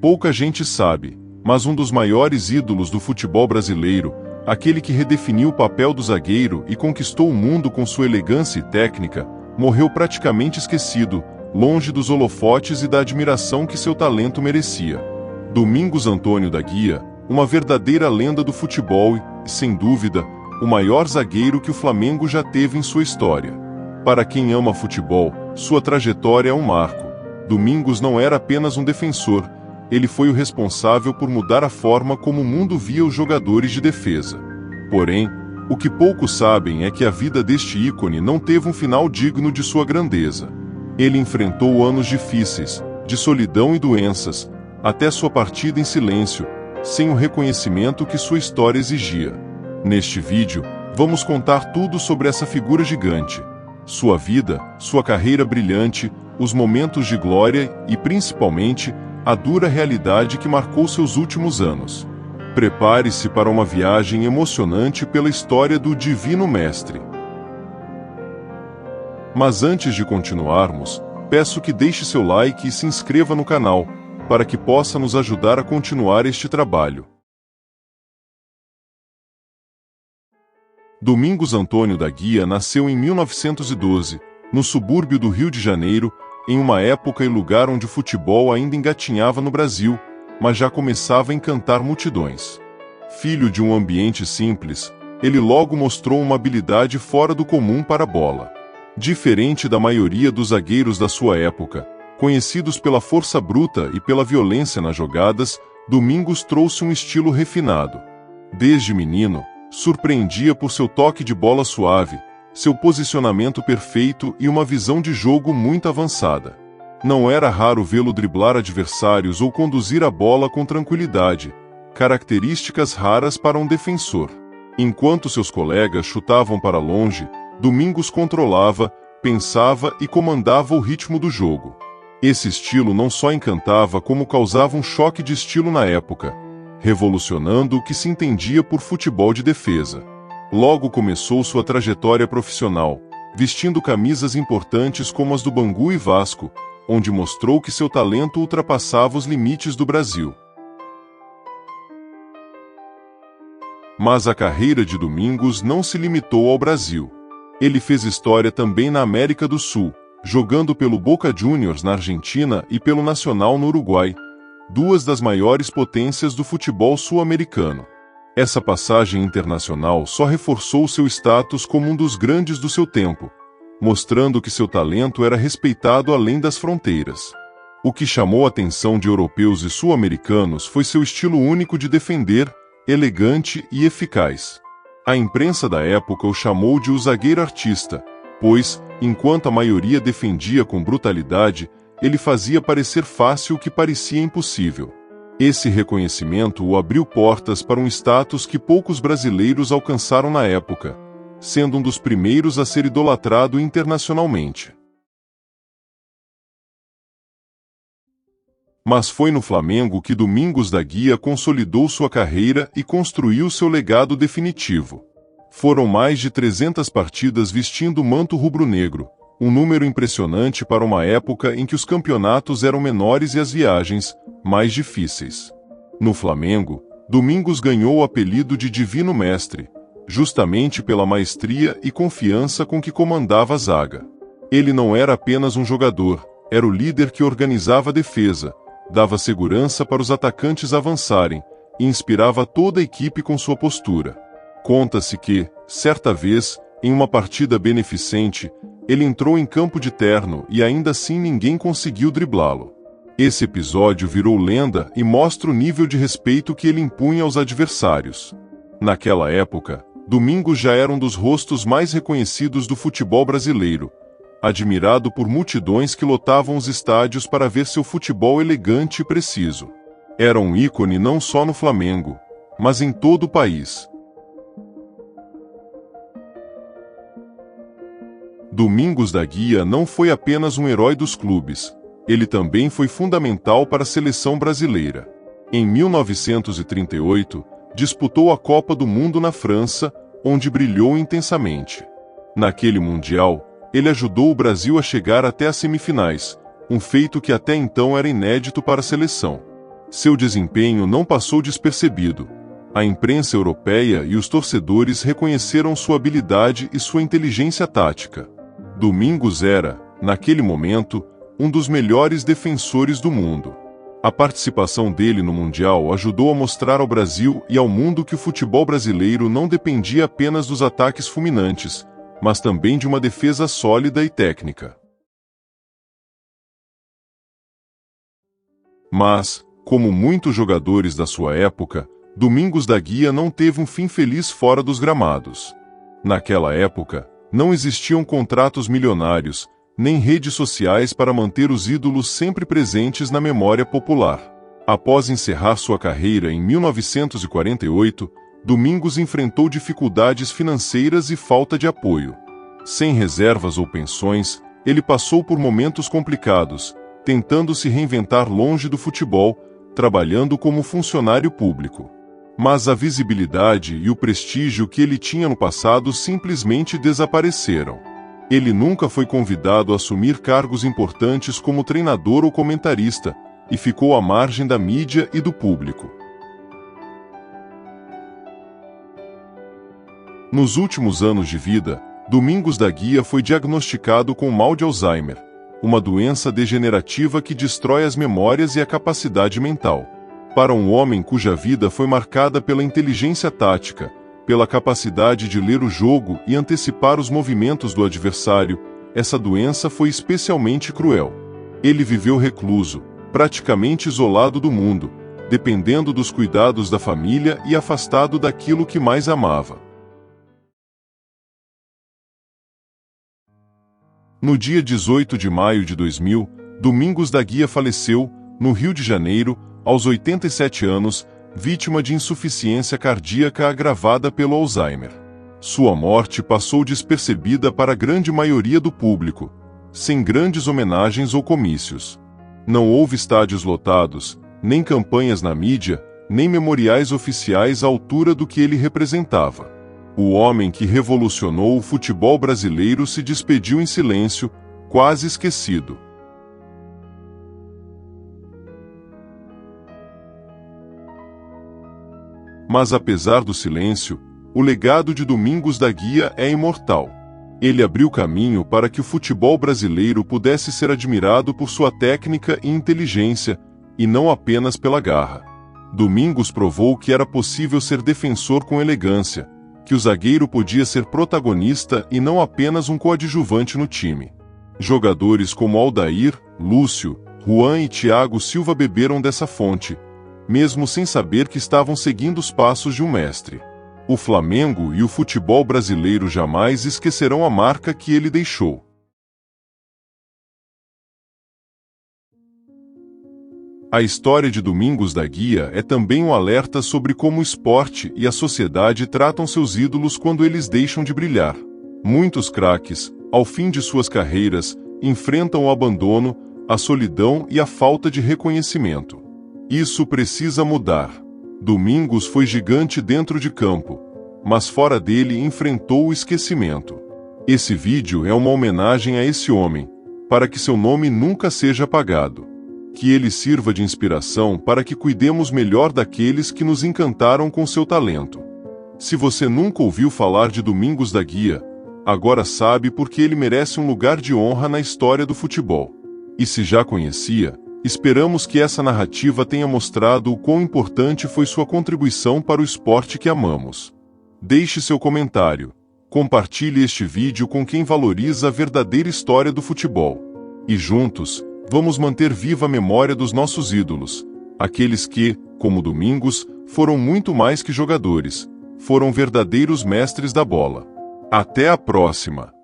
Pouca gente sabe, mas um dos maiores ídolos do futebol brasileiro, aquele que redefiniu o papel do zagueiro e conquistou o mundo com sua elegância e técnica, morreu praticamente esquecido, longe dos holofotes e da admiração que seu talento merecia. Domingos Antônio da Guia, uma verdadeira lenda do futebol e, sem dúvida, o maior zagueiro que o Flamengo já teve em sua história. Para quem ama futebol, sua trajetória é um marco. Domingos não era apenas um defensor, ele foi o responsável por mudar a forma como o mundo via os jogadores de defesa. Porém, o que poucos sabem é que a vida deste ícone não teve um final digno de sua grandeza. Ele enfrentou anos difíceis, de solidão e doenças, até sua partida em silêncio, sem o reconhecimento que sua história exigia. Neste vídeo, vamos contar tudo sobre essa figura gigante. Sua vida, sua carreira brilhante, os momentos de glória e, principalmente, a dura realidade que marcou seus últimos anos. Prepare-se para uma viagem emocionante pela história do Divino Mestre. Mas antes de continuarmos, peço que deixe seu like e se inscreva no canal, para que possa nos ajudar a continuar este trabalho. Domingos Antônio da Guia nasceu em 1912, no subúrbio do Rio de Janeiro, em uma época e lugar onde o futebol ainda engatinhava no Brasil, mas já começava a encantar multidões. Filho de um ambiente simples, ele logo mostrou uma habilidade fora do comum para a bola. Diferente da maioria dos zagueiros da sua época, conhecidos pela força bruta e pela violência nas jogadas, Domingos trouxe um estilo refinado. Desde menino, surpreendia por seu toque de bola suave, seu posicionamento perfeito e uma visão de jogo muito avançada. Não era raro vê-lo driblar adversários ou conduzir a bola com tranquilidade, características raras para um defensor. Enquanto seus colegas chutavam para longe, Domingos controlava, pensava e comandava o ritmo do jogo. Esse estilo não só encantava como causava um choque de estilo na época, revolucionando o que se entendia por futebol de defesa. Logo começou sua trajetória profissional, vestindo camisas importantes como as do Bangu e Vasco, onde mostrou que seu talento ultrapassava os limites do Brasil. Mas a carreira de Domingos não se limitou ao Brasil. Ele fez história também na América do Sul, jogando pelo Boca Juniors na Argentina e pelo Nacional no Uruguai, duas das maiores potências do futebol sul-americano. Essa passagem internacional só reforçou seu status como um dos grandes do seu tempo, mostrando que seu talento era respeitado além das fronteiras. O que chamou a atenção de europeus e sul-americanos foi seu estilo único de defender, elegante e eficaz. A imprensa da época o chamou de o zagueiro artista, pois, enquanto a maioria defendia com brutalidade, ele fazia parecer fácil o que parecia impossível. Esse reconhecimento o abriu portas para um status que poucos brasileiros alcançaram na época, sendo um dos primeiros a ser idolatrado internacionalmente. Mas foi no Flamengo que Domingos da Guia consolidou sua carreira e construiu seu legado definitivo. Foram mais de 300 partidas vestindo o manto rubro-negro, um número impressionante para uma época em que os campeonatos eram menores e as viagens mais difíceis. No Flamengo, Domingos ganhou o apelido de Divino Mestre, justamente pela maestria e confiança com que comandava a zaga. Ele não era apenas um jogador, era o líder que organizava a defesa, dava segurança para os atacantes avançarem e inspirava toda a equipe com sua postura. Conta-se que, certa vez, em uma partida beneficente, ele entrou em campo de terno e ainda assim ninguém conseguiu driblá-lo. Esse episódio virou lenda e mostra o nível de respeito que ele impunha aos adversários. Naquela época, Domingos já era um dos rostos mais reconhecidos do futebol brasileiro, admirado por multidões que lotavam os estádios para ver seu futebol elegante e preciso. Era um ícone não só no Flamengo, mas em todo o país. Domingos da Guia não foi apenas um herói dos clubes, ele também foi fundamental para a seleção brasileira. Em 1938, disputou a Copa do Mundo na França, onde brilhou intensamente. Naquele Mundial, ele ajudou o Brasil a chegar até as semifinais, um feito que até então era inédito para a seleção. Seu desempenho não passou despercebido. A imprensa europeia e os torcedores reconheceram sua habilidade e sua inteligência tática. Domingos era, naquele momento, um dos melhores defensores do mundo. A participação dele no Mundial ajudou a mostrar ao Brasil e ao mundo que o futebol brasileiro não dependia apenas dos ataques fulminantes, mas também de uma defesa sólida e técnica. Mas, como muitos jogadores da sua época, Domingos da Guia não teve um fim feliz fora dos gramados. Naquela época, não existiam contratos milionários, nem redes sociais para manter os ídolos sempre presentes na memória popular. Após encerrar sua carreira em 1948, Domingos enfrentou dificuldades financeiras e falta de apoio. Sem reservas ou pensões, ele passou por momentos complicados, tentando se reinventar longe do futebol, trabalhando como funcionário público. Mas a visibilidade e o prestígio que ele tinha no passado simplesmente desapareceram. Ele nunca foi convidado a assumir cargos importantes como treinador ou comentarista, e ficou à margem da mídia e do público. Nos últimos anos de vida, Domingos da Guia foi diagnosticado com mal de Alzheimer, uma doença degenerativa que destrói as memórias e a capacidade mental. Para um homem cuja vida foi marcada pela inteligência tática, pela capacidade de ler o jogo e antecipar os movimentos do adversário, essa doença foi especialmente cruel. Ele viveu recluso, praticamente isolado do mundo, dependendo dos cuidados da família e afastado daquilo que mais amava. No dia 18 de maio de 2000, Domingos da Guia faleceu, no Rio de Janeiro, aos 87 anos, vítima de insuficiência cardíaca agravada pelo Alzheimer. Sua morte passou despercebida para a grande maioria do público, sem grandes homenagens ou comícios. Não houve estádios lotados, nem campanhas na mídia, nem memoriais oficiais à altura do que ele representava. O homem que revolucionou o futebol brasileiro se despediu em silêncio, quase esquecido. Mas apesar do silêncio, o legado de Domingos da Guia é imortal. Ele abriu caminho para que o futebol brasileiro pudesse ser admirado por sua técnica e inteligência, e não apenas pela garra. Domingos provou que era possível ser defensor com elegância, que o zagueiro podia ser protagonista e não apenas um coadjuvante no time. Jogadores como Aldair, Lúcio, Juan e Thiago Silva beberam dessa fonte, mesmo sem saber que estavam seguindo os passos de um mestre. O Flamengo e o futebol brasileiro jamais esquecerão a marca que ele deixou. A história de Domingos da Guia é também um alerta sobre como o esporte e a sociedade tratam seus ídolos quando eles deixam de brilhar. Muitos craques, ao fim de suas carreiras, enfrentam o abandono, a solidão e a falta de reconhecimento. Isso precisa mudar. Domingos foi gigante dentro de campo, mas fora dele enfrentou o esquecimento. Esse vídeo é uma homenagem a esse homem, para que seu nome nunca seja apagado. Que ele sirva de inspiração para que cuidemos melhor daqueles que nos encantaram com seu talento. Se você nunca ouviu falar de Domingos da Guia, agora sabe porque ele merece um lugar de honra na história do futebol. E se já conhecia, esperamos que essa narrativa tenha mostrado o quão importante foi sua contribuição para o esporte que amamos. Deixe seu comentário, compartilhe este vídeo com quem valoriza a verdadeira história do futebol. E juntos, vamos manter viva a memória dos nossos ídolos, aqueles que, como Domingos, foram muito mais que jogadores, foram verdadeiros mestres da bola. Até a próxima!